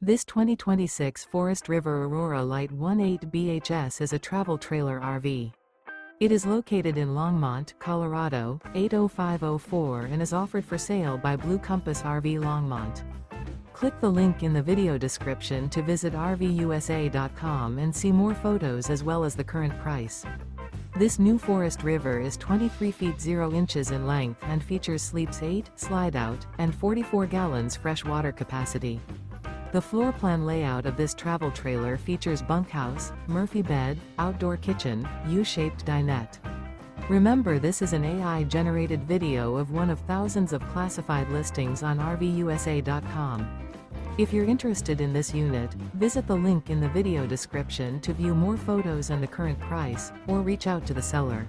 This 2026 Forest River Aurora Light 18 BHS is a travel trailer RV. It is located in Longmont, Colorado, 80504 and is offered for sale by Blue Compass RV Longmont. Click the link in the video description to visit RVUSA.com and see more photos as well as the current price. This new Forest River is 23 feet 0 inches in length and features sleeps 8, slide-out, and 44 gallons fresh water capacity. The floor plan layout of this travel trailer features bunkhouse, Murphy bed, outdoor kitchen, U-shaped dinette. Remember, this is an AI-generated video of one of thousands of classified listings on RVUSA.com. If you're interested in this unit, visit the link in the video description to view more photos and the current price, or reach out to the seller.